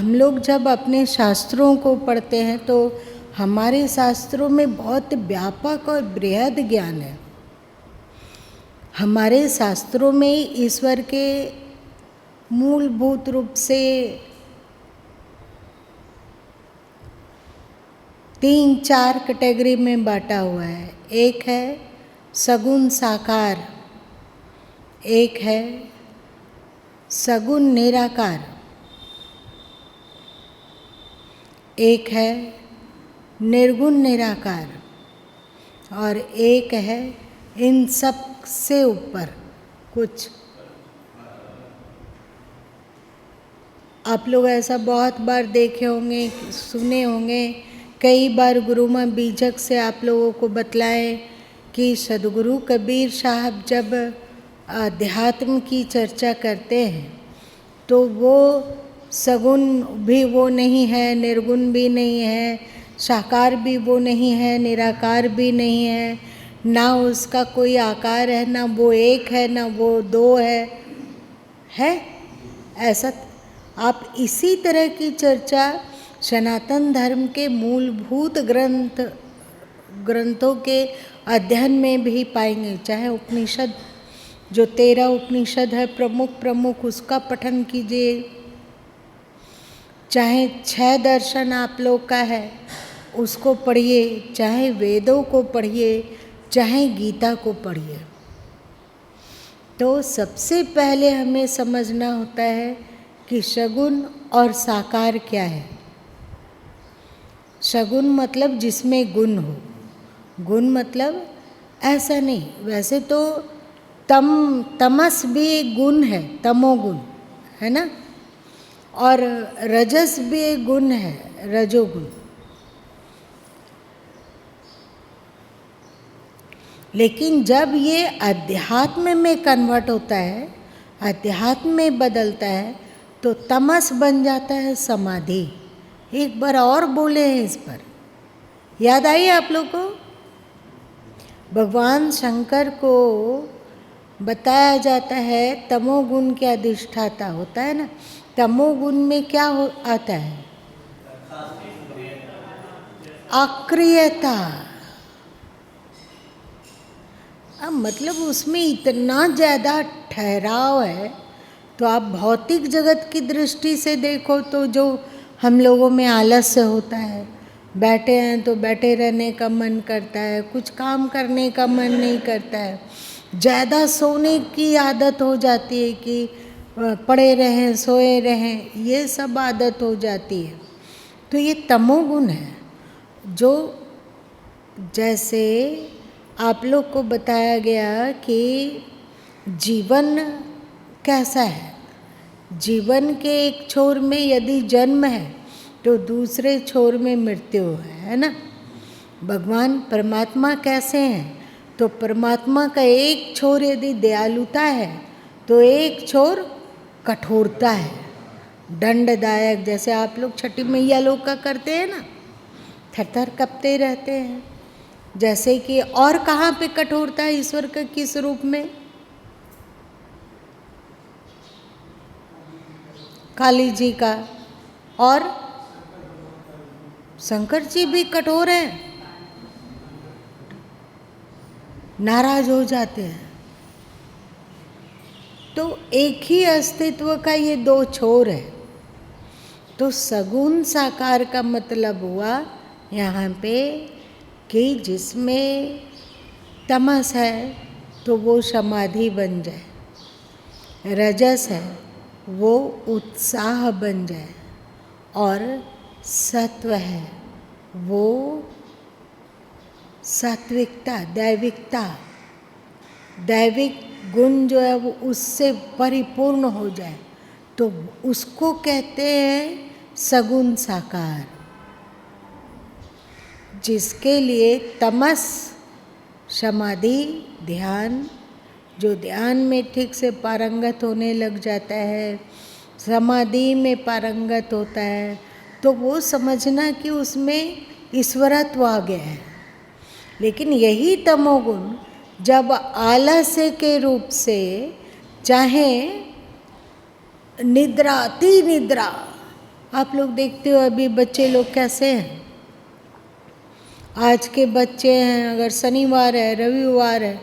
हम लोग जब अपने शास्त्रों को पढ़ते हैं तो हमारे शास्त्रों में बहुत व्यापक और बृहद ज्ञान है। हमारे शास्त्रों में ईश्वर के मूलभूत रूप से 3-4 कैटेगरी में बांटा हुआ है। एक है सगुण साकार, एक है सगुण निराकार, एक है निर्गुण निराकार और एक है इन सब से ऊपर कुछ। आप लोग ऐसा बहुत बार देखे होंगे, सुने होंगे, कई बार गुरु माँ बीजक से आप लोगों को बतलाए कि सदगुरु कबीर साहब जब अध्यात्म की चर्चा करते हैं तो वो सगुण भी वो नहीं है, निर्गुण भी नहीं है, साकार भी वो नहीं है, निराकार भी नहीं है, ना उसका कोई आकार है, ना वो एक है, ना वो दो है ऐसा। आप इसी तरह की चर्चा सनातन धर्म के मूलभूत ग्रंथों के अध्ययन में भी पाएंगे। चाहे उपनिषद, जो 13 उपनिषद है प्रमुख उसका पठन कीजिए, चाहे 6 दर्शन आप लोग का है उसको पढ़िए, चाहे वेदों को पढ़िए, चाहे गीता को पढ़िए। तो सबसे पहले हमें समझना होता है कि सगुण और साकार क्या है। सगुण मतलब जिसमें गुण हो, गुण मतलब ऐसा नहीं, वैसे तो तमस भी एक गुण है, तमोगुण है ना, और रजस भी एक गुण है, रजोगुण। लेकिन जब ये अध्यात्म में कन्वर्ट होता है, अध्यात्म में बदलता है, तो तमस बन जाता है समाधि। एक बार और बोले हैं इस पर, याद आई आप लोग को? भगवान शंकर को बताया जाता है तमोगुण के अधिष्ठाता होता है ना। तमोगुण में क्या आता है? अक्रियता। अब मतलब उसमें इतना ज़्यादा ठहराव है। तो आप भौतिक जगत की दृष्टि से देखो तो जो हम लोगों में आलस्य होता है, बैठे हैं तो बैठे रहने का मन करता है, कुछ काम करने का मन नहीं करता है, ज़्यादा सोने की आदत हो जाती है कि पड़े रहें, सोए रहें, ये सब आदत हो जाती है। तो ये तमोगुण है। जो जैसे आप लोग को बताया गया कि जीवन कैसा है, जीवन के एक छोर में यदि जन्म है तो दूसरे छोर में मृत्यु है ना। भगवान परमात्मा कैसे हैं? तो परमात्मा का एक छोर यदि दयालुता है तो एक छोर कठोरता है, दंडदायक। जैसे आप लोग छठी मैया लोग का करते हैं ना, थरथर कपते रहते हैं, जैसे कि। और कहाँ पे कठोरता है ईश्वर का, किस रूप में? काली जी का। और शंकर जी भी कठोर हैं, नाराज हो जाते हैं। तो एक ही अस्तित्व का ये 2 छोर है। तो सगुण साकार का मतलब हुआ यहाँ पे कि जिसमें तमस है तो वो समाधि बन जाए, रजस है वो उत्साह बन जाए, और सत्व है वो सात्विकता, दैविकता, दैविक गुण जो है वो उससे परिपूर्ण हो जाए, तो उसको कहते हैं सगुण साकार। जिसके लिए तमस, समाधि, ध्यान, जो ध्यान में ठीक से पारंगत होने लग जाता है, समाधि में पारंगत होता है, तो वो समझना कि उसमें ईश्वरत्व आ गया है। लेकिन यही तमोगुण जब आलस्य के रूप से, चाहे निद्रा, अति निद्रा, आप लोग देखते हो अभी बच्चे लोग कैसे हैं। आज के बच्चे हैं, अगर शनिवार है रविवार है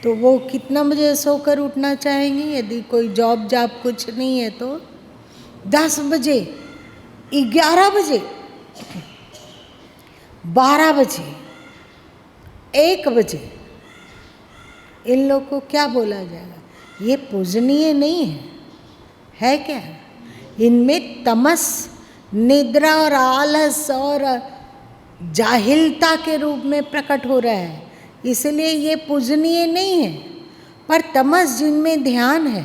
तो वो कितना बजे सोकर उठना चाहेंगे? यदि कोई जॉब कुछ नहीं है तो 10 बजे, 11 बजे, 12 बजे, 1 बजे। इन लोग को क्या बोला जाएगा? ये पूजनीय नहीं है क्या? इनमें तमस, निद्रा और आलस और जाहिलता के रूप में प्रकट हो रहा है, इसलिए ये पूजनीय नहीं है। पर तमस जिनमें ध्यान है,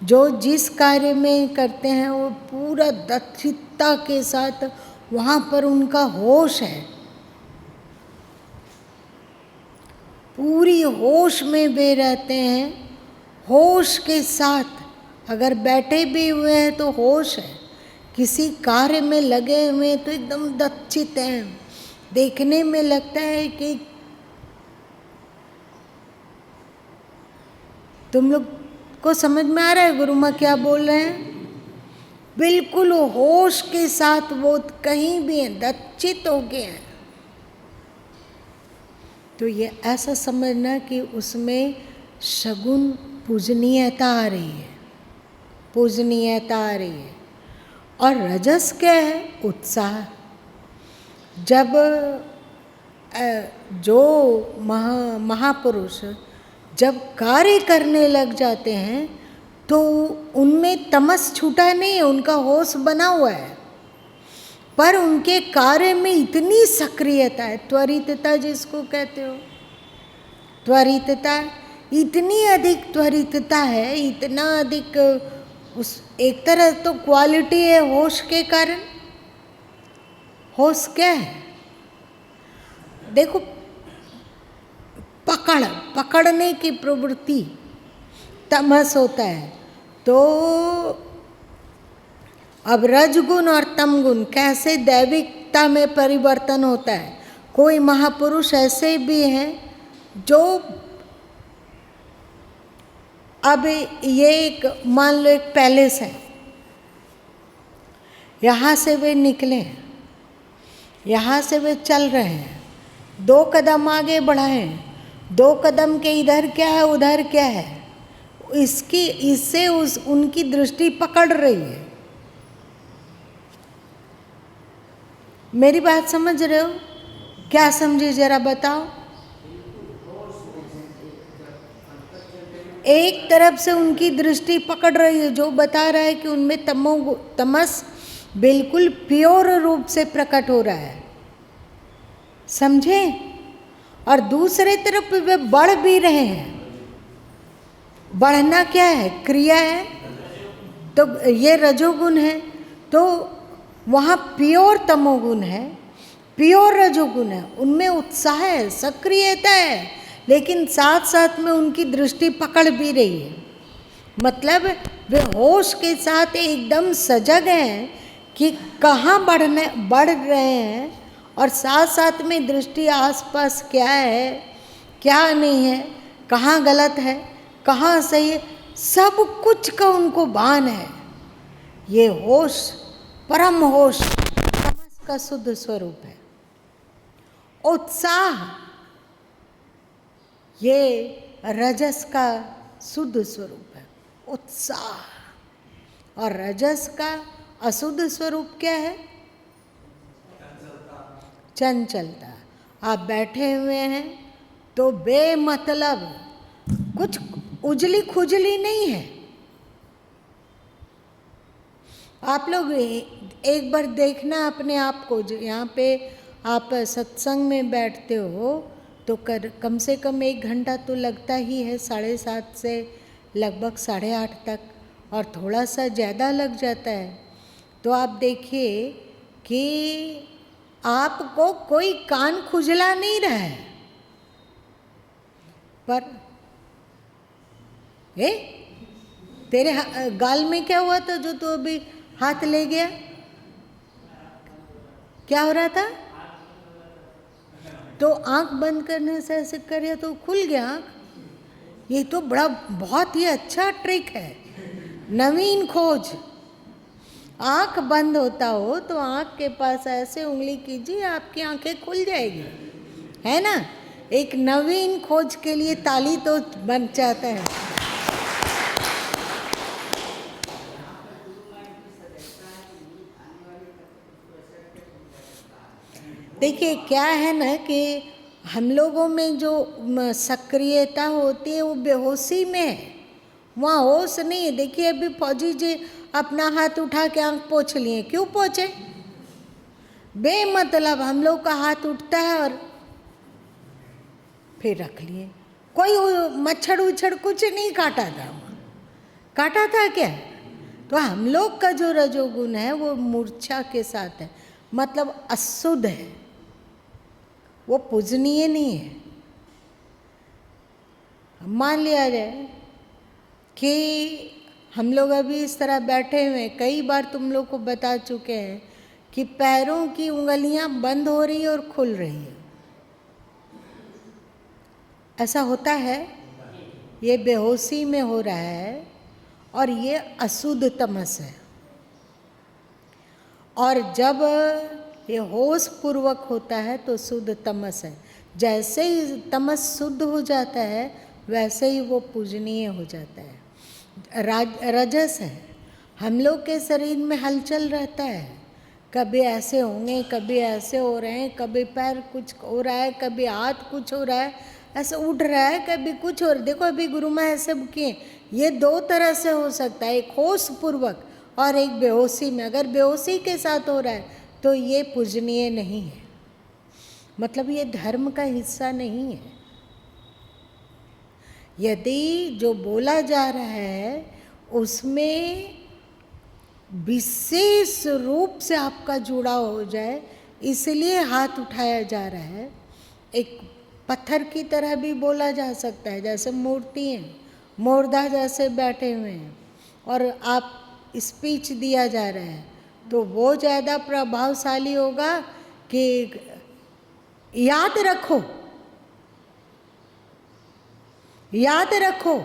जो जिस कार्य में करते हैं वो पूरा दक्षता के साथ वहाँ पर उनका होश है, पूरी होश में वे रहते हैं। होश के साथ अगर बैठे भी हुए हैं तो होश है, किसी कार्य में लगे हुए हैं तो एकदम दक्षित हैं। देखने में लगता है कि तुम लोग को समझ में आ रहा है गुरु माँ क्या बोल रहे हैं? बिल्कुल होश के साथ वो कहीं भी हैं, दक्षित हो गए हैं। तो ये ऐसा समझना कि उसमें सगुण पूजनीयता आ रही है, पूजनीयता आ रही है। और रजस क्या है? उत्साह। जब जो महापुरुष जब कार्य करने लग जाते हैं तो उनमें तमस छूटा नहीं है, उनका होश बना हुआ है, पर उनके कार्य में इतनी सक्रियता है, त्वरितता जिसको कहते हो, त्वरितता, इतनी अधिक त्वरितता है, इतना अधिक उस एक तरह तो क्वालिटी है होश के कारण। होश क्या है? देखो, पकड़ने की प्रवृत्ति तमस होता है। तो अब रजगुण और तमगुण कैसे दैविकता में परिवर्तन होता है। कोई महापुरुष ऐसे भी हैं जो, अब ये एक मान लो एक पैलेस है, यहाँ से वे निकले, यहाँ से वे चल रहे हैं, 2 कदम आगे बढ़ाए, 2 कदम के इधर क्या है उधर क्या है, इससे उनकी दृष्टि पकड़ रही है। मेरी बात समझ रहे हो? क्या समझे जरा बताओ। एक तरफ से उनकी दृष्टि पकड़ रही है जो बता रहा है कि उनमें तमस बिल्कुल प्योर रूप से प्रकट हो रहा है, समझे? और दूसरे तरफ वे बढ़ भी रहे हैं। बढ़ना क्या है? क्रिया है, तो ये रजोगुण है, तो वहाँ प्योर तमोगुण है, प्योर रजोगुण है, उनमें उत्साह है, सक्रियता है, लेकिन साथ साथ में उनकी दृष्टि पकड़ भी रही है। मतलब वे होश के साथ एकदम सजग हैं कि कहाँ बढ़ रहे हैं, और साथ साथ में दृष्टि आसपास क्या है क्या नहीं है, कहाँ गलत है कहाँ सही है, सब कुछ का उनको भान है। ये होश, परम होश तमस का शुद्ध स्वरूप है। उत्साह ये रजस का शुद्ध स्वरूप है, उत्साह। और रजस का अशुद्ध स्वरूप क्या है? चंचलता। आप बैठे हुए हैं तो बेमतलब कुछ उजली खुजली नहीं है। आप लोग एक बार देखना अपने आप को, यहाँ पे आप सत्संग में बैठते हो तो कम से कम 1 घंटा तो लगता ही है, 7:30 से लगभग 8:30 तक, और थोड़ा सा ज़्यादा लग जाता है। तो आप देखिए कि आपको कोई कान खुजला नहीं रहा है, पर तेरे गाल में क्या हुआ था जो तू अभी हाथ ले गया? क्या हो रहा था? तो आंख बंद करने से ऐसे करिए तो खुल गया आंख। ये तो बहुत ही अच्छा ट्रिक है, नवीन खोज। आँख बंद होता हो तो आँख के पास ऐसे उंगली कीजिए, आपकी आंखें खुल जाएगी, है ना। एक नवीन खोज के लिए ताली तो बन जाता है। देखिए क्या है ना कि हम लोगों में जो सक्रियता होती है वो बेहोशी में है, वहाँ होश नहीं है। देखिए अभी फौजी जी अपना हाथ उठा के आंख पोंछ लिए, क्यों पोंछे? बेमतलब हम लोग का हाथ उठता है और फिर रख लिए। कोई मच्छर उच्छर कुछ नहीं काटा था, काटा था क्या? तो हम लोग का जो रजोगुण है वो मूर्छा के साथ है, मतलब अशुद्ध है, वो पूजनीय नहीं है। मान लिया जाए कि हम लोग अभी इस तरह बैठे हुए हैं, कई बार तुम लोग को बता चुके हैं कि पैरों की उंगलियां बंद हो रही है और खुल रही है, ऐसा होता है। ये बेहोशी में हो रहा है और ये अशुद्ध तमस है। और जब ये होश पूर्वक होता है तो शुद्ध तमस है। जैसे ही तमस शुद्ध हो जाता है वैसे ही वो पूजनीय हो जाता है। रजस है, हम लोग के शरीर में हलचल रहता है, कभी ऐसे होंगे, कभी ऐसे हो रहे हैं, कभी पैर कुछ हो रहा है, कभी हाथ कुछ हो रहा है, ऐसे उठ रहा है, कभी कुछ हो रहा है। देखो अभी गुरु माँ ऐसे किए, ये दो तरह से हो सकता है, एक होश पूर्वक और एक बेहोशी में। अगर बेहोशी के साथ हो रहा है तो ये पूजनीय नहीं है, मतलब ये धर्म का हिस्सा नहीं है। यदि जो बोला जा रहा है उसमें विशेष रूप से आपका जुड़ाव हो जाए, इसलिए हाथ उठाया जा रहा है। एक पत्थर की तरह भी बोला जा सकता है, जैसे मूर्ति हैं, मोरदा जैसे बैठे हुए हैं और आप स्पीच दिया जा रहा है, तो वो ज़्यादा प्रभावशाली होगा कि याद रखो, याद रखो,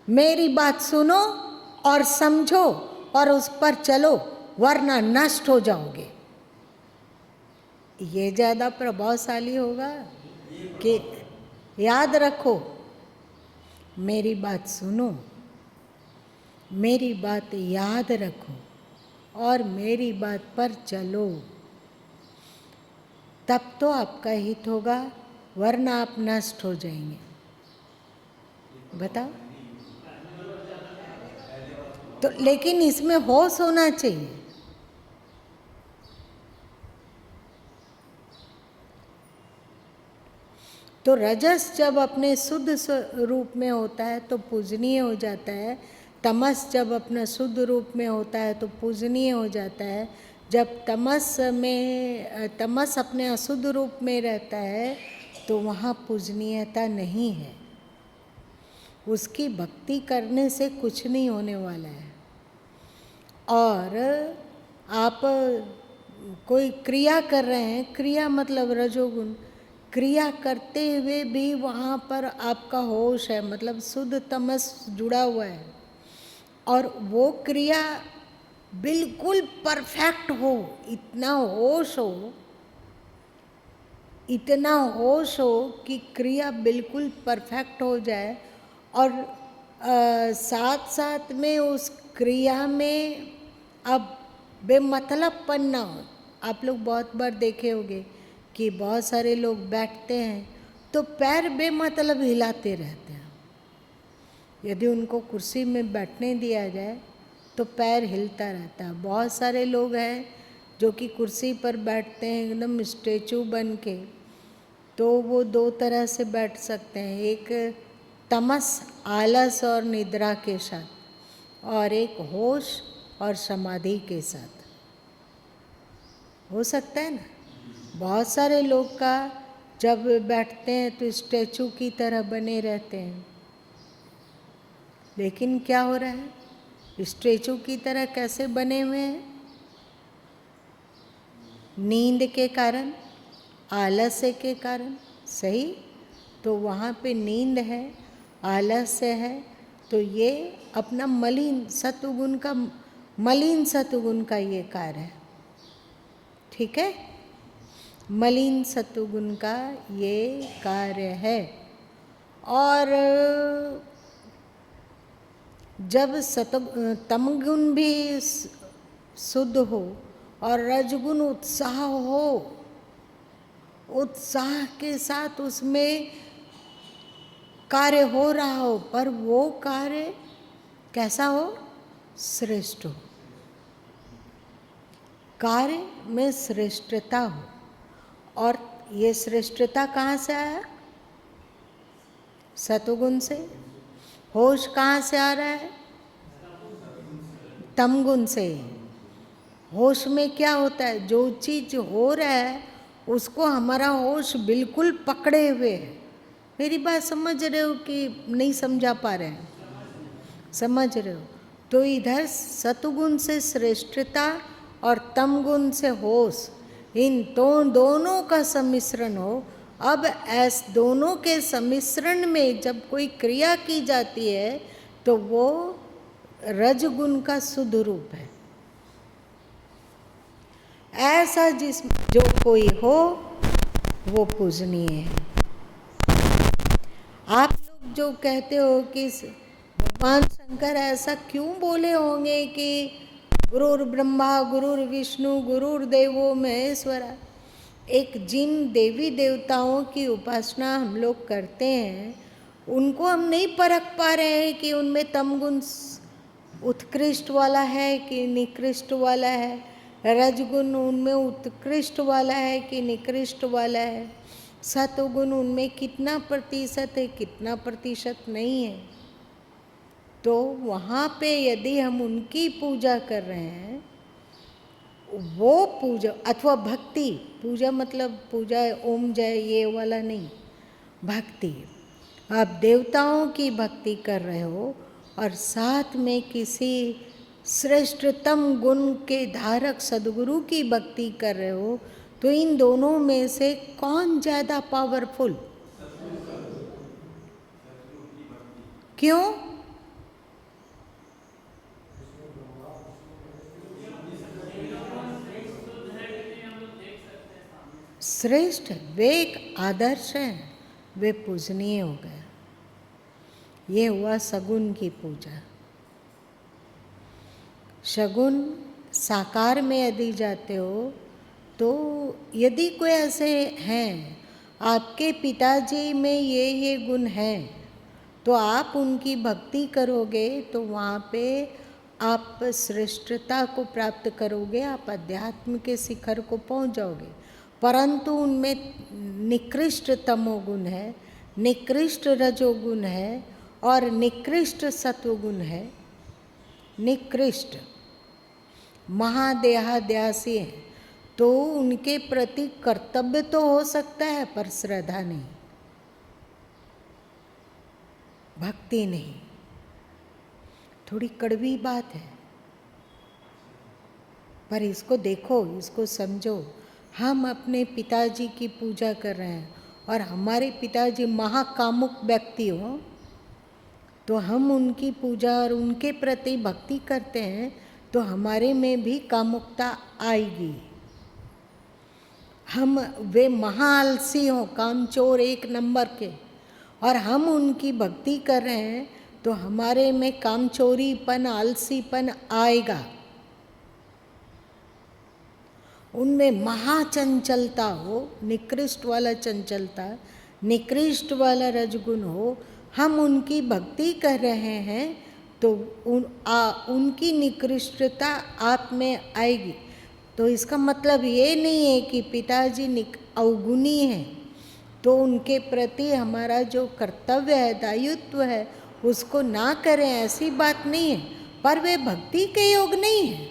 मेरी बात सुनो और समझो और उस पर चलो, वरना नष्ट हो जाओगे। ये ज़्यादा प्रभावशाली होगा कि याद रखो, मेरी बात सुनो, मेरी बात याद रखो और मेरी बात पर चलो, तब तो आपका हित होगा, वरना आप नष्ट हो जाएंगे। बताओ। तो लेकिन इसमें होश होना चाहिए। तो रजस जब अपने शुद्ध रूप में होता है तो पूजनीय हो जाता है, तमस जब अपना शुद्ध रूप में होता है तो पूजनीय हो जाता है। जब तमस अपने अशुद्ध रूप में रहता है तो वहाँ पूजनीयता नहीं है, उसकी भक्ति करने से कुछ नहीं होने वाला है। और आप कोई क्रिया कर रहे हैं, क्रिया मतलब रजोगुण, क्रिया करते हुए भी वहाँ पर आपका होश है, मतलब शुद्ध तमस जुड़ा हुआ है, और वो क्रिया बिल्कुल परफेक्ट हो, इतना होश हो, इतना होश हो कि क्रिया बिल्कुल परफेक्ट हो जाए, और साथ साथ में उस क्रिया में अब बेमतलबपन ना हो। आप लोग बहुत बार देखे होंगे कि बहुत सारे लोग बैठते हैं तो पैर बेमतलब हिलाते रहते हैं। यदि उनको कुर्सी में बैठने दिया जाए तो पैर हिलता रहता है। बहुत सारे लोग हैं जो कि कुर्सी पर बैठते हैं एकदम स्टैचू बन के, तो वो दो तरह से बैठ सकते हैं, एक तमस आलस और निद्रा के साथ, और एक होश और समाधि के साथ। हो सकता है ना। बहुत सारे लोग का जब बैठते हैं तो स्टैचू की तरह बने रहते हैं, लेकिन क्या हो रहा है, स्टैचू की तरह कैसे बने हुए हैं? नींद के कारण, आलस्य के कारण। सही, तो वहाँ पे नींद है, आलस्य है, तो ये अपना मलिन सत्वगुण का मलिन सतुगुण का ये कार्य है, ठीक है। मलिन सतुगुण का ये कार्य है। और जब तमगुण भी शुद्ध हो और रजगुण उत्साह हो, उत्साह के साथ उसमें कार्य हो रहा हो, पर वो कार्य कैसा हो? श्रेष्ठ हो, कार्य में श्रेष्ठता हो। और ये श्रेष्ठता कहाँ से आया? सतुगुण से। होश कहाँ से आ रहा है? तमगुण से। होश में क्या होता है? जो चीज हो रहा है उसको हमारा होश बिल्कुल पकड़े हुए है। मेरी बात समझ रहे हो कि नहीं समझा पा रहे हैं? समझ रहे हो? तो इधर सतुगुण से श्रेष्ठता और तमगुण से होश, इन दोनों का सम्मिश्रण हो। अब दोनों के सम्मिश्रण में जब कोई क्रिया की जाती है तो वो रजगुण का शुद्ध रूप है। ऐसा जो कोई हो वो पूजनीय है। आप लोग जो कहते हो कि भगवान शंकर ऐसा क्यों बोले होंगे कि गुरुर् ब्रह्मा गुरुर्विष्णु गुरुर्देवो महेश्वरा, एक जिन देवी देवताओं की उपासना हम लोग करते हैं उनको हम नहीं परख पा रहे हैं कि उनमें तमगुण उत्कृष्ट वाला है कि निकृष्ट वाला है, रजगुण उनमें उत्कृष्ट वाला है कि निकृष्ट वाला है, सतोगुण उनमें कितना प्रतिशत है कितना प्रतिशत नहीं है। तो वहाँ पे यदि हम उनकी पूजा कर रहे हैं, वो पूजा अथवा भक्ति, पूजा मतलब पूजा ओम जय ये वाला नहीं, भक्ति, आप देवताओं की भक्ति कर रहे हो और साथ में किसी श्रेष्ठतम गुण के धारक सद्गुरु की भक्ति कर रहे हो, तो इन दोनों में से कौन ज़्यादा पावरफुल? क्यों? श्रेष्ठ, वे एक आदर्श हैं, वे पूजनीय हो गए। ये हुआ सगुण की पूजा। शगुन साकार में यदि जाते हो तो यदि कोई ऐसे हैं आपके पिताजी में ये गुण हैं तो आप उनकी भक्ति करोगे तो वहाँ पे आप श्रेष्ठता को प्राप्त करोगे, आप अध्यात्म के शिखर को पहुँच जाओगे। परंतु उनमें निकृष्ट तमोगुण है, निकृष्ट रजोगुण है और निकृष्ट सत्वगुण है। निकृष्ट महादेहाद्यासी है तो उनके प्रति कर्तव्य तो हो सकता है पर श्रद्धा नहीं, भक्ति नहीं। थोड़ी कड़वी बात है पर इसको देखो, इसको समझो। हम अपने पिताजी की पूजा कर रहे हैं और हमारे पिताजी महाकामुक व्यक्ति हो तो हम उनकी पूजा और उनके प्रति भक्ति करते हैं तो हमारे में भी कामुकता आएगी। हम वे महाआलसी हों, कामचोर एक नंबर के, और हम उनकी भक्ति कर रहे हैं तो हमारे में कामचोरीपन आलसीपन आएगा। उनमें महाचंचलता हो, निकृष्ट वाला चंचलता, निकृष्ट वाला रजगुण हो, हम उनकी भक्ति कर रहे हैं तो उनकी निकृष्टता आप में आएगी। तो इसका मतलब ये नहीं है कि पिताजी अवगुणी हैं तो उनके प्रति हमारा जो कर्तव्य है, दायित्व है, उसको ना करें, ऐसी बात नहीं है। पर वे भक्ति के योग नहीं है।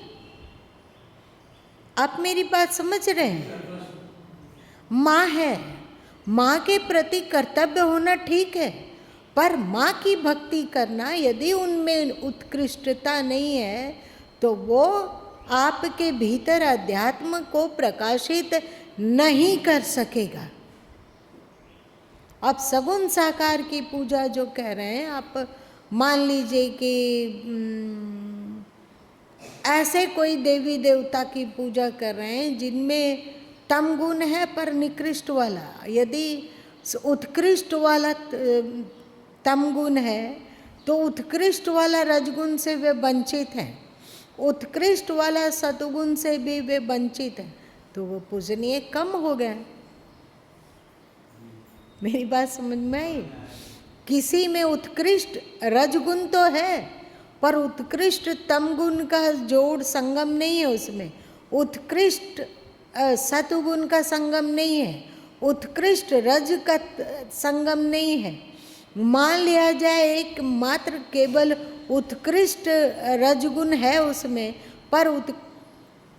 आप मेरी बात समझ रहे हैं? माँ है, माँ के प्रति कर्तव्य होना ठीक है, पर माँ की भक्ति करना यदि उनमें उत्कृष्टता नहीं है तो वो आपके भीतर अध्यात्म को प्रकाशित नहीं कर सकेगा। आप सगुण साकार की पूजा जो कह रहे हैं, आप मान लीजिए कि ऐसे कोई देवी देवता की पूजा कर रहे हैं जिनमें तम गुण है पर निकृष्ट वाला। यदि उत्कृष्ट वाला तम गुण है तो उत्कृष्ट वाला रजगुण से वे वंचित हैं, उत्कृष्ट वाला सतुगुण से भी वे वंचित हैं, तो वो पूजनीय कम हो गए। मेरी बात समझ में आई? किसी में उत्कृष्ट रजगुण तो है पर उत्कृष्ट तमगुण का जोड़ संगम नहीं है, उसमें उत्कृष्ट सतुगुण का संगम नहीं है, उत्कृष्ट रज का संगम नहीं है। मान लिया जाए एक मात्र केवल उत्कृष्ट रजगुण है उसमें, पर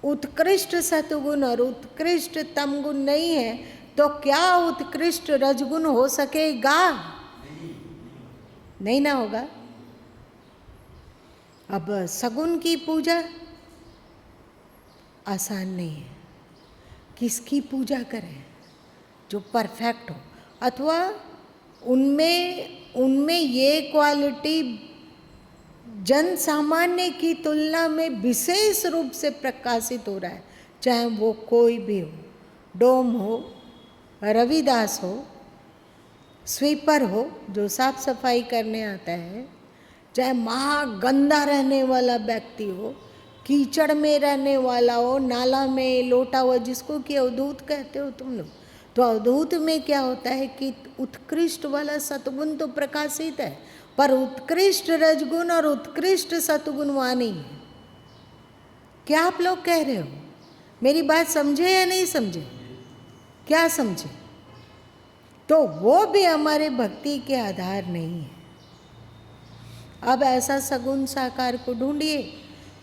उत्कृष्ट सतुगुण और उत्कृष्ट तमगुण नहीं है, तो क्या उत्कृष्ट रजगुण हो सकेगा? नहीं ना होगा। अब सगुण की पूजा आसान नहीं है। किसकी पूजा करें? जो परफेक्ट हो, अथवा उनमें ये क्वालिटी जन सामान्य की तुलना में विशेष रूप से प्रकाशित हो रहा है, चाहे वो कोई भी हो, डोम हो, रविदास हो, स्वीपर हो जो साफ सफाई करने आता है, चाहे महागंदा रहने वाला व्यक्ति हो, कीचड़ में रहने वाला हो, नाला में लोटा हुआ, जिसको कि अवधूत कहते हो तुम लोग, तो अवधूत में क्या होता है कि उत्कृष्ट वाला सतगुण तो प्रकाशित है, पर उत्कृष्ट रजगुण और उत्कृष्ट सतगुण वहाँ नहीं है। क्या आप लोग कह रहे हो? मेरी बात समझे या नहीं समझे? क्या समझे? तो वो भी हमारे भक्ति के आधार नहीं है। अब ऐसा सगुण साकार को ढूंढिए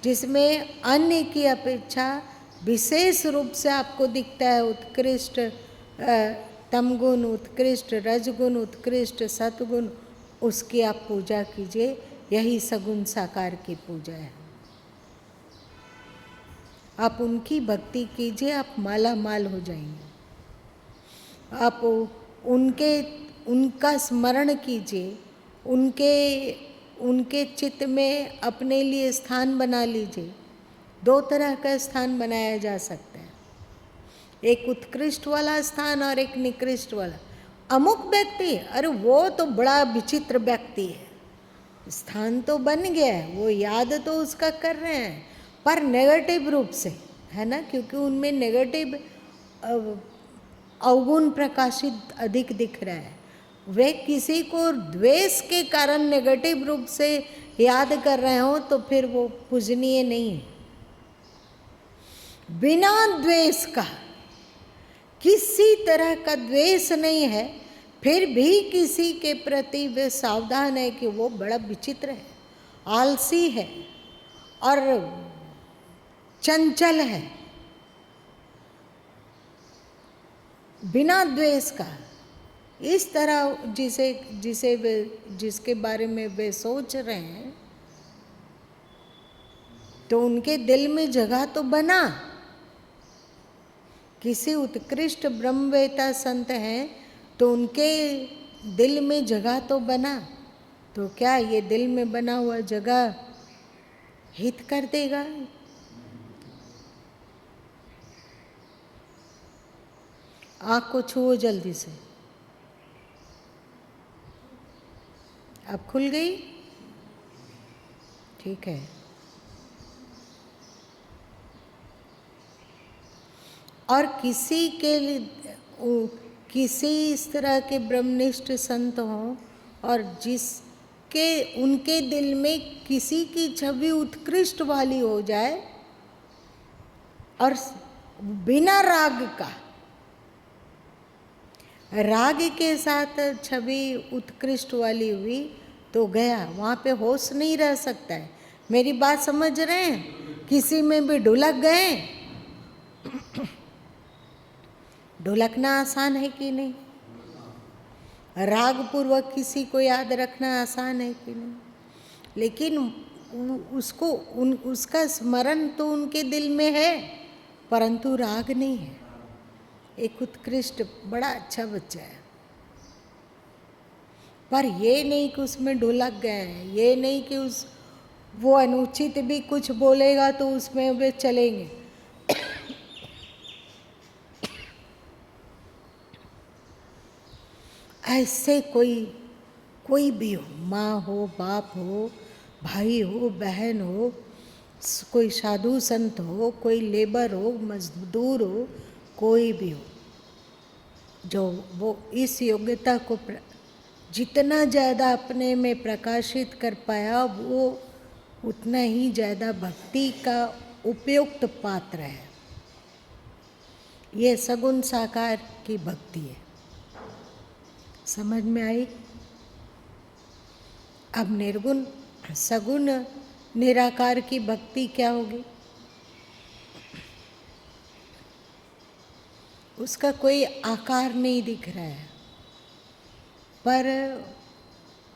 जिसमें अन्य की अपेक्षा विशेष रूप से आपको दिखता है उत्कृष्ट तमगुण, उत्कृष्ट रजगुण, उत्कृष्ट सतगुण, उसकी आप पूजा कीजिए। यही सगुण साकार की पूजा है। आप उनकी भक्ति कीजिए, आप माला माल हो जाएंगे। आप उनका स्मरण कीजिए, उनके चित्त में अपने लिए स्थान बना लीजिए। दो तरह का स्थान बनाया जा सकता है, एक उत्कृष्ट वाला स्थान और एक निकृष्ट वाला। अमुक व्यक्ति, अरे वो तो बड़ा विचित्र व्यक्ति है, स्थान तो बन गया है, वो याद तो उसका कर रहे हैं, पर नेगेटिव रूप से है ना, क्योंकि उनमें नेगेटिव अवगुण प्रकाशित अधिक दिख रहा है। वे किसी को द्वेष के कारण नेगेटिव रूप से याद कर रहे हो तो फिर वो पूजनीय नहीं है। बिना द्वेष का, किसी तरह का द्वेष नहीं है, फिर भी किसी के प्रति वे सावधान है कि वो बड़ा विचित्र है, आलसी है और चंचल है, बिना द्वेष का, इस तरह जिसके बारे में वे सोच रहे हैं, तो उनके दिल में जगह तो बना। किसी उत्कृष्ट ब्रह्मवेता संत हैं तो उनके दिल में जगह तो बना, तो क्या ये दिल में बना हुआ जगह हित कर देगा? आँख को छुओ जल्दी से। अब खुल गई? ठीक है। और किसी इस तरह के ब्रह्मनिष्ठ संत हों और उनके दिल में किसी की छवि उत्कृष्ट वाली हो जाए और बिना राग का, राग के साथ छवि उत्कृष्ट वाली हुई तो गया, वहाँ पे होश नहीं रह सकता है। मेरी बात समझ रहे हैं? किसी में भी ढुलक गए, ढुलकना आसान है कि नहीं? राग पूर्वक किसी को याद रखना आसान है कि नहीं? लेकिन उसका स्मरण तो उनके दिल में है, परंतु राग नहीं है। एक उत्कृष्ट बड़ा अच्छा बच्चा है, पर ये नहीं कि उसमें ढुलक गए हैं, ये नहीं कि वो अनुचित भी कुछ बोलेगा तो उसमें वे चलेंगे। ऐसे कोई भी हो, माँ हो, बाप हो, भाई हो, बहन हो, कोई साधु संत हो, कोई लेबर हो, मजदूर हो, कोई भी हो, जो वो इस योग्यता को जितना ज़्यादा अपने में प्रकाशित कर पाया, वो उतना ही ज़्यादा भक्ति का उपयुक्त पात्र है। ये सगुण साकार की भक्ति है। समझ में आई? अब निर्गुण सगुण निराकार की भक्ति क्या होगी? उसका कोई आकार नहीं दिख रहा है, पर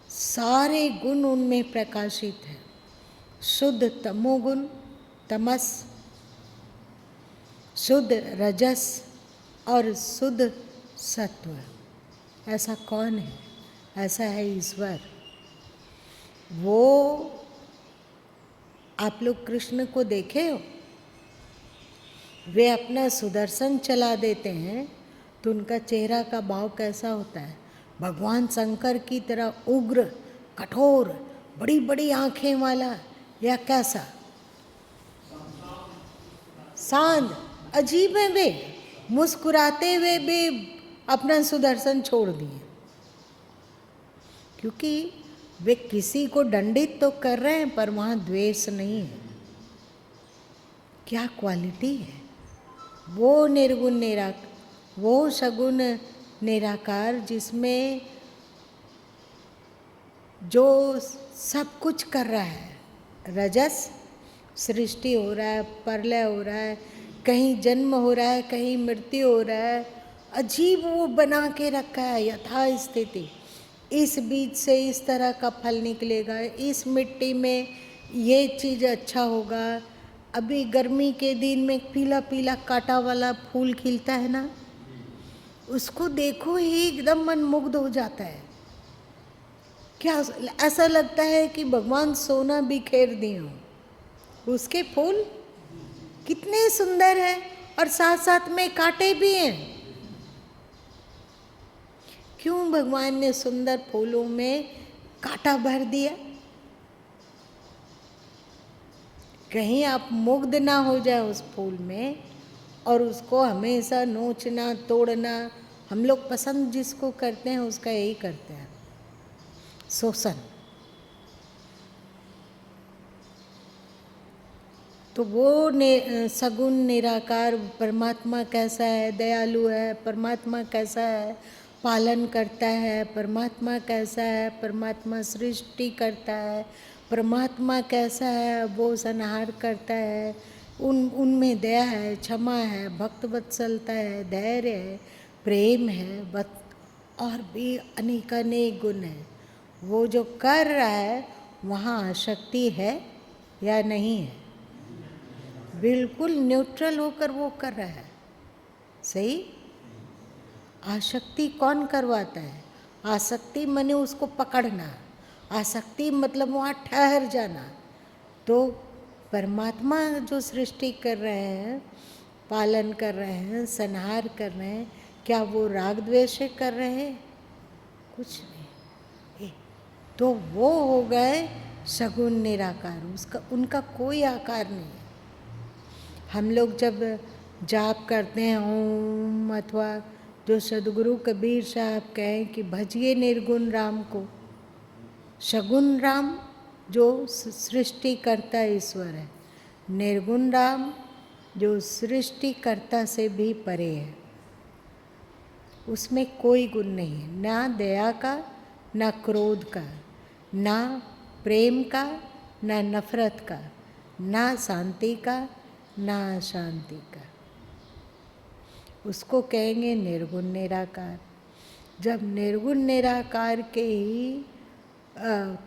सारे गुण उनमें प्रकाशित है। शुद्ध तमोगुण, तमस, शुद्ध रजस और शुद्ध सत्व। ऐसा कौन है? ऐसा है ईश्वर। वो आप लोग कृष्ण को देखे हो? वे अपना सुदर्शन चला देते हैं तो उनका चेहरा का भाव कैसा होता है? भगवान शंकर की तरह उग्र, कठोर, बड़ी बड़ी आंखें वाला, या कैसा? शांत, अजीब है। वे मुस्कुराते हुए भी अपना सुदर्शन छोड़ दिए, क्योंकि वे किसी को दंडित तो कर रहे हैं पर वहाँ द्वेष नहीं है। क्या क्वालिटी है? वो निर्गुण निराकार, वो सगुण निराकार जिसमें जो सब कुछ कर रहा है। रजस, सृष्टि हो रहा है, प्रलय हो रहा है, कहीं जन्म हो रहा है, कहीं मृत्यु हो रहा है, अजीब वो बना के रखा है यथा स्थिति। इस बीज से इस तरह का फल निकलेगा, इस मिट्टी में ये चीज़ अच्छा होगा। अभी गर्मी के दिन में पीला पीला कांटा वाला फूल खिलता है ना, उसको देखो ही एकदम मन मुग्ध हो जाता है। क्या ऐसा लगता है कि भगवान सोना बिखेर दिए हों। उसके फूल कितने सुंदर हैं और साथ साथ में कांटे भी हैं। क्यों भगवान ने सुंदर फूलों में कांटा भर दिया? कहीं आप मुग्ध ना हो जाए उस फूल में और उसको हमेशा नोचना तोड़ना। हम लोग पसंद जिसको करते हैं उसका यही करते हैं, शोषण। तो वो सगुण निराकार परमात्मा कैसा है? दयालु है। परमात्मा कैसा है? पालन करता है। परमात्मा कैसा है? परमात्मा सृष्टि करता है। परमात्मा कैसा है? वो संहार करता है। उनमें दया है, क्षमा है, भक्त वत्सलता है, धैर्य है, प्रेम है, और भी अनेक गुण है। वो जो कर रहा है वहाँ आसक्ति है या नहीं है? बिल्कुल न्यूट्रल होकर वो कर रहा है। सही? आसक्ति कौन करवाता है? आसक्ति माने उसको पकड़ना, आसक्ति मतलब वहाँ ठहर जाना। तो परमात्मा जो सृष्टि कर रहे हैं, पालन कर रहे हैं, संहार कर रहे हैं, क्या वो राग द्वेष से कर रहे हैं? कुछ नहीं। तो वो हो गए सगुण निराकार, उसका उनका कोई आकार नहीं है। हम लोग जब जाप करते हैं ओम, अथवा जो सदगुरु कबीर साहब कहें कि भजिए निर्गुण राम को, सगुण राम जो सृष्टिकर्ता ईश्वर है, निर्गुण राम जो सृष्टिकर्ता से भी परे है। उसमें कोई गुण नहीं है, ना दया का, ना क्रोध का, ना प्रेम का, ना नफरत का, ना शांति का, ना अशांति का। उसको कहेंगे निर्गुण निराकार। जब निर्गुण निराकार के ही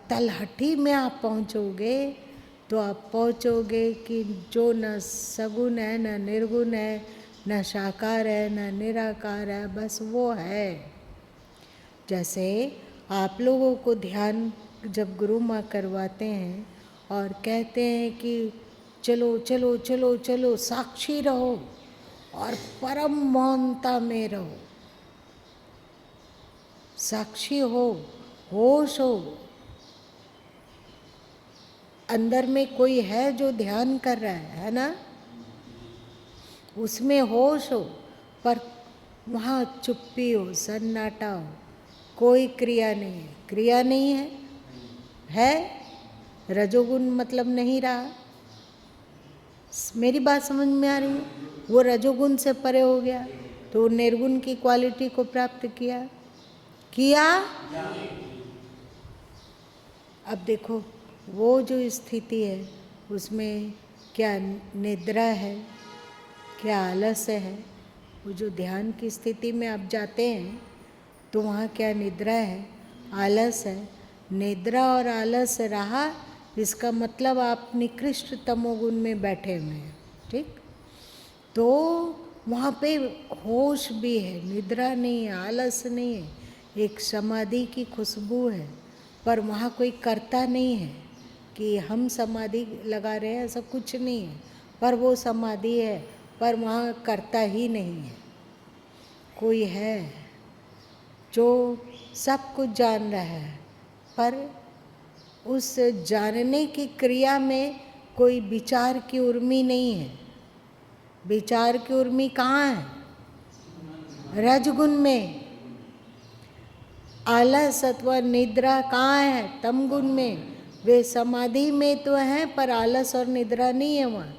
तलहटी में आप पहुँचोगे तो आप पहुँचोगे कि जो न सगुण है, न निर्गुण है, न साकार है, न निराकार है, बस वो है। जैसे आप लोगों को ध्यान जब गुरु माँ करवाते हैं और कहते हैं कि चलो चलो चलो चलो साक्षी रहो और परम मौनता में रहो, साक्षी हो, होश हो। अंदर में कोई है जो ध्यान कर रहा है ना, उसमें होश हो, पर वहाँ चुप्पी हो, सन्नाटा हो, कोई क्रिया नहीं है। क्रिया नहीं है रजोगुण मतलब नहीं रहा। मेरी बात समझ में आ रही है? वो रजोगुण से परे हो गया तो निर्गुण की क्वालिटी को प्राप्त किया। अब देखो वो जो स्थिति है उसमें क्या निद्रा है, क्या आलस्य है? वो जो ध्यान की स्थिति में आप जाते हैं तो वहाँ क्या निद्रा है, आलस है? निद्रा और आलस रहा, इसका मतलब आप निकृष्ट तमोगुण में बैठे हुए हैं, ठीक? तो वहाँ पे होश भी है, निद्रा नहीं है, आलस नहीं है, एक समाधि की खुशबू है, पर वहाँ कोई कर्ता नहीं है कि हम समाधि लगा रहे हैं, ऐसा कुछ नहीं है। पर वो समाधि है, पर वहाँ कर्ता ही नहीं है। कोई है जो सब कुछ जान रहा है, पर उस जानने की क्रिया में कोई विचार की उर्मी नहीं है। विचार की उर्मी कहाँ है? रजगुण में। आलस अथवा निद्रा कहाँ है? तमगुण में। वे समाधि में तो हैं पर आलस और निद्रा नहीं है वहाँ।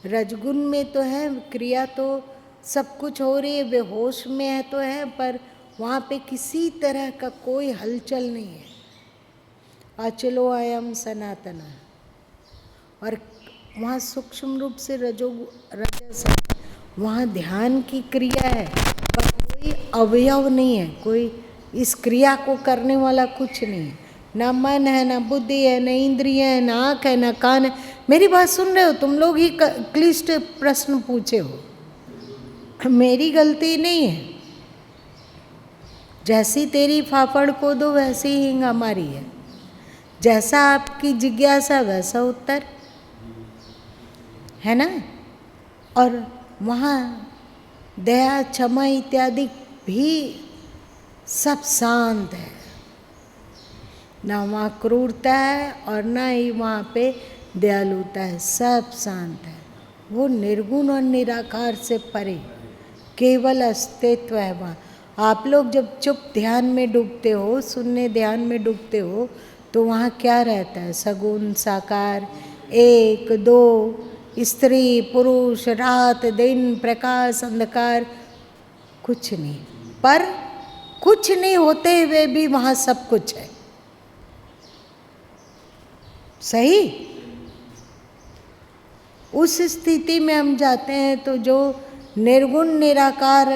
रजगुण में तो है, क्रिया तो सब कुछ हो रही है, वे होश में है तो है, पर वहाँ पे किसी तरह का कोई हलचल नहीं है। अचलो अयम सनातना। और वहाँ सूक्ष्म रूप से रजस है, वहाँ ध्यान की क्रिया है, पर कोई अवयव नहीं है, कोई इस क्रिया को करने वाला कुछ नहीं है। ना मन है, ना बुद्धि है, ना इंद्रिय है, ना आँख है, ना कान है। मेरी बात सुन रहे हो? तुम लोग ही क्लिष्ट प्रश्न पूछे हो, मेरी गलती नहीं है। जैसी तेरी फाफड़ को दो वैसी ही हमारी है। जैसा आपकी जिज्ञासा वैसा उत्तर है ना। और वहाँ दया, क्षमा इत्यादि भी सब शांत है, ना वहाँ क्रूरता है और ना ही वहाँ पे दयालुता है, सब शांत है। वो निर्गुण और निराकार से परे केवल अस्तित्व है वहाँ। आप लोग जब चुप ध्यान में डूबते हो, सुनने ध्यान में डूबते हो, तो वहाँ क्या रहता है? सगुण साकार, एक दो, स्त्री पुरुष, रात दिन, प्रकाश अंधकार, कुछ नहीं। पर कुछ नहीं होते हुए भी वहाँ सब कुछ है। सही? उस स्थिति में हम जाते हैं तो जो निर्गुण निराकार,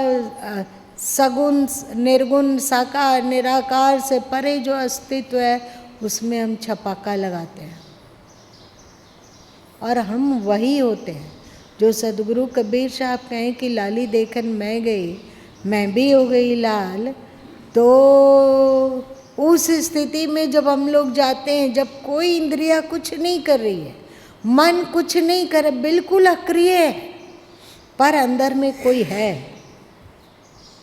सगुण निर्गुण साकार निराकार से परे जो अस्तित्व है, उसमें हम छपाका लगाते हैं और हम वही होते हैं जो सदगुरु कबीर साहब कहें कि लाली देखन मैं गई, मैं भी हो गई लाल। तो उस स्थिति में जब हम लोग जाते हैं, जब कोई इंद्रिया कुछ नहीं कर रही है, मन कुछ नहीं करे, बिल्कुल अक्रिय है, पर अंदर में कोई है।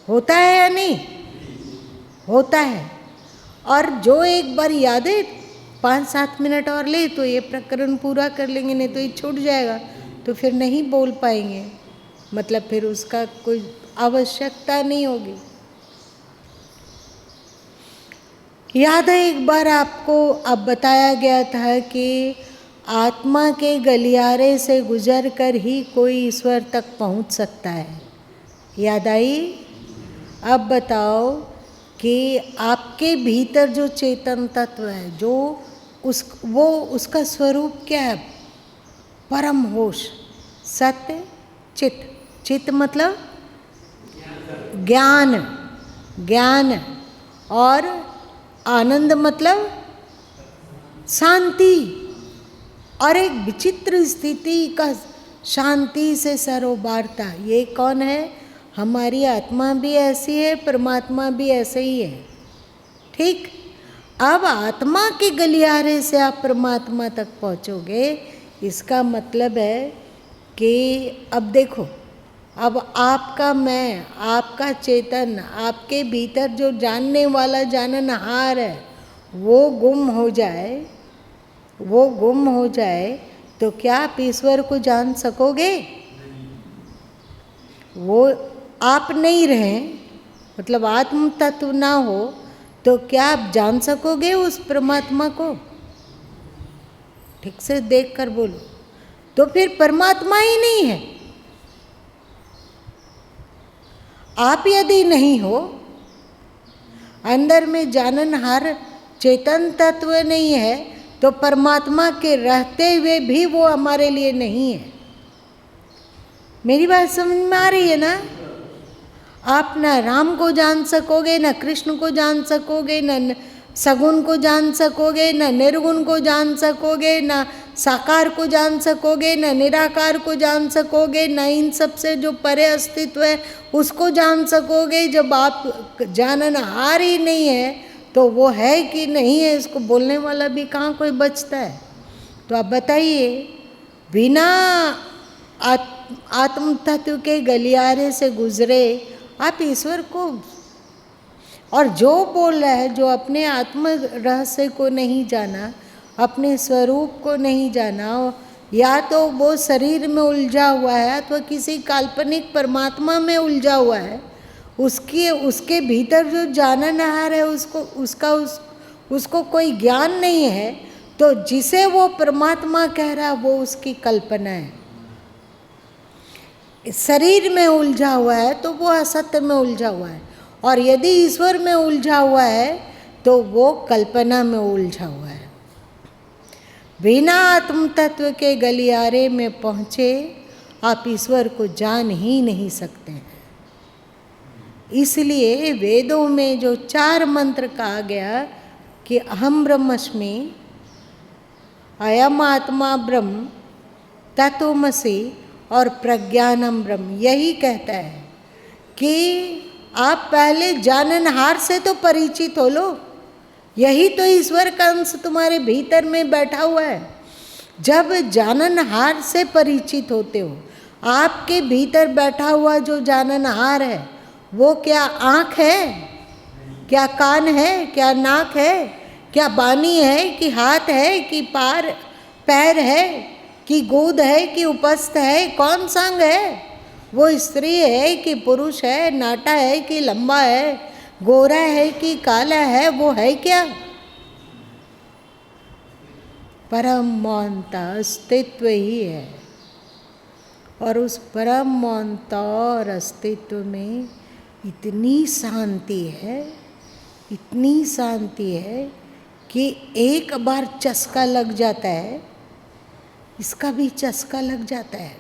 होता है या नहीं? होता है। और जो एक बार याद है 5-7 मिनट और ले तो ये प्रकरण पूरा कर लेंगे, नहीं तो ये छूट जाएगा, तो फिर नहीं बोल पाएंगे, मतलब फिर उसका कोई आवश्यकता नहीं होगी। याद है एक बार आपको अब बताया गया था कि आत्मा के गलियारे से गुजर कर ही कोई ईश्वर तक पहुंच सकता है। याद आई? अब बताओ कि आपके भीतर जो चेतन तत्व है, जो उसका स्वरूप क्या है? परम होश, सत्य, चित। चित मतलब ज्ञान, ज्ञान, और आनंद मतलब शांति। और एक विचित्र स्थिति का शांति से सरोबारता। ये कौन है? हमारी आत्मा भी ऐसी है, परमात्मा भी ऐसे ही है, ठीक? अब आत्मा के गलियारे से आप परमात्मा तक पहुँचोगे। इसका मतलब है कि अब देखो, अब आपका मैं, आपका चेतन, आपके भीतर जो जानने वाला जाननहार है वो गुम हो जाए, वो गुम हो जाए तो क्या आप ईश्वर को जान सकोगे? वो आप नहीं रहें, मतलब आत्म तत्व ना हो तो क्या आप जान सकोगे उस परमात्मा को? ठीक से देख कर बोलो। तो फिर परमात्मा ही नहीं है। आप यदि नहीं हो, अंदर में जाननहार चेतन तत्व नहीं है, तो परमात्मा के रहते हुए भी वो हमारे लिए नहीं है। मेरी बात समझ में आ रही है ना? आप ना राम को जान सकोगे, ना कृष्ण को जान सकोगे, ना सगुण को जान सकोगे, ना निर्गुण को जान सकोगे, ना साकार को जान सकोगे, ना निराकार को जान सकोगे, ना इन सब से जो परे अस्तित्व है उसको जान सकोगे। जब आप जाननहार ही नहीं है तो वो है कि नहीं है, इसको बोलने वाला भी कहाँ कोई बचता है? तो आप बताइए, बिना आत्म तत्व के गलियारे से गुजरे आप ईश्वर को, और जो बोल रहा है, जो अपने आत्म रहस्य को नहीं जाना, अपने स्वरूप को नहीं जाना, या तो वो शरीर में उलझा हुआ है अथवा किसी काल्पनिक परमात्मा में उलझा हुआ है। उसके भीतर जो जाननहार है उसको कोई ज्ञान नहीं है, तो जिसे वो परमात्मा कह रहा है वो उसकी कल्पना है। शरीर में उलझा हुआ है तो वो असत्य में उलझा हुआ है, और यदि ईश्वर में उलझा हुआ है तो वो कल्पना में उलझा हुआ है। बिना आत्म तत्व के गलियारे में पहुँचे आप ईश्वर को जान ही नहीं सकते हैं। इसलिए वेदों में जो 4 मंत्र कहा गया कि अहम ब्रह्मस्मि, अयम आत्मा ब्रह्म, तत्वमसि और प्रज्ञानम ब्रह्म, यही कहता है कि आप पहले जाननहार से तो परिचित हो लो। यही तो ईश्वर का अंश तुम्हारे भीतर में बैठा हुआ है। जब जाननहार से परिचित होते हो, आपके भीतर बैठा हुआ जो जाननहार है वो क्या आँख है, क्या कान है, क्या नाक है, क्या बानी है, कि हाथ है, कि पैर है, कि गोद है, कि उपस्थ है, कौन संग है? वो स्त्री है कि पुरुष है, नाटा है कि लंबा है, गोरा है कि काला है, वो है क्या? परम मौनता अस्तित्व ही है। और उस परम मौनता और अस्तित्व में इतनी शांति है, इतनी शांति है कि एक बार चस्का लग जाता है, इसका भी चस्का लग जाता है।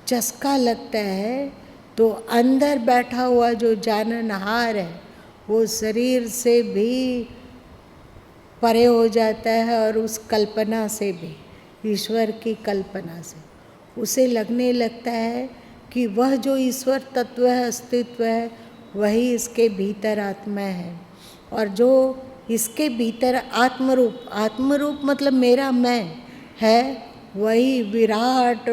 चस्का लगता है तो अंदर बैठा हुआ जो जाननहार है वो शरीर से भी परे हो जाता है, और उस कल्पना से भी, ईश्वर की कल्पना से उसे लगने लगता है कि वह जो ईश्वर तत्व है, अस्तित्व है, वही इसके भीतर आत्मा है। और जो इसके भीतर आत्मरूप मतलब मेरा मैं है, वही विराट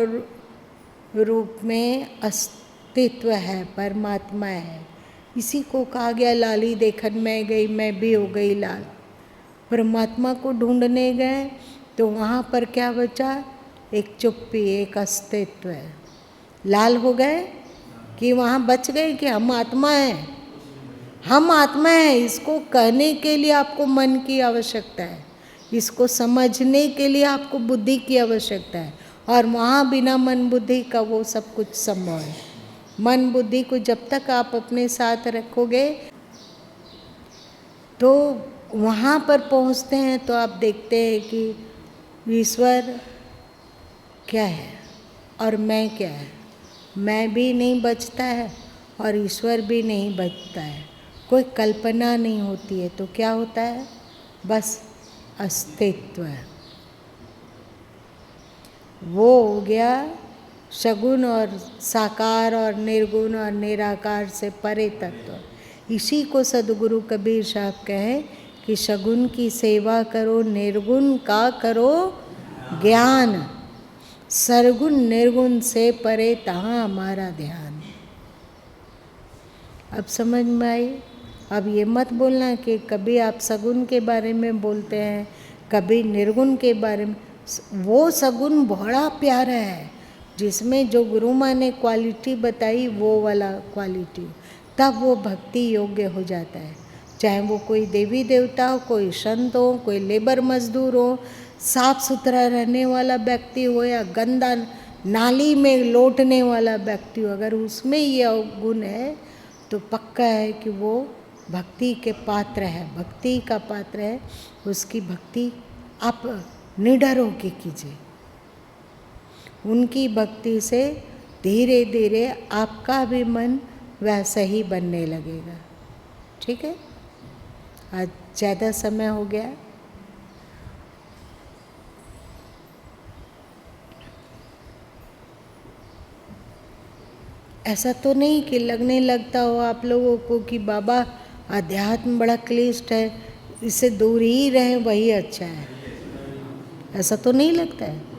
रूप में अस्तित्व है, परमात्मा है। इसी को कहा गया लाली देखन मैं गई, मैं भी हो गई लाल। परमात्मा को ढूंढने गए तो वहाँ पर क्या बचा? एक चुप्पी, एक अस्तित्व है। लाल हो गए कि वहाँ बच गए कि हम आत्मा हैं, हम आत्मा हैं। इसको कहने के लिए आपको मन की आवश्यकता है, इसको समझने के लिए आपको बुद्धि की आवश्यकता है, और वहाँ बिना मन बुद्धि का वो सब कुछ संभव है। मन बुद्धि को जब तक आप अपने साथ रखोगे तो वहाँ पर पहुँचते हैं तो आप देखते हैं कि ईश्वर क्या है और मैं क्या है। मैं भी नहीं बचता है और ईश्वर भी नहीं बचता है। कोई कल्पना नहीं होती है तो क्या होता है? बस अस्तित्व है। वो हो गया सगुण और साकार और निर्गुण और निराकार से परे तत्व। इसी को सदगुरु कबीर साहब कहें कि सगुण की सेवा करो, निर्गुण का करो ज्ञान, सरगुण निर्गुण से परे तहाँ हमारा ध्यान। अब समझ में आई? अब ये मत बोलना कि कभी आप सगुण के बारे में बोलते हैं, कभी निर्गुण के बारे में। वो सगुण बड़ा प्यारा है, जिसमें जो गुरु माँ ने क्वालिटी बताई वो वाला क्वालिटी, तब वो भक्ति योग्य हो जाता है। चाहे वो कोई देवी देवता हो, कोई संत हो, कोई लेबर मजदूर हो, साफ सुथरा रहने वाला व्यक्ति हो या गंदा नाली में लौटने वाला व्यक्ति हो, अगर उसमें ये गुण है तो पक्का है कि वो भक्ति के पात्र है, भक्ति का पात्र है। उसकी भक्ति आप निडर होके कीजिए। उनकी भक्ति से धीरे धीरे आपका भी मन वैसा ही बनने लगेगा। ठीक है, आज ज़्यादा समय हो गया। ऐसा तो नहीं कि लगने लगता हो आप लोगों को कि बाबा अध्यात्म बड़ा क्लिष्ट है, इससे दूर ही रहें वही अच्छा है, ऐसा तो नहीं लगता है।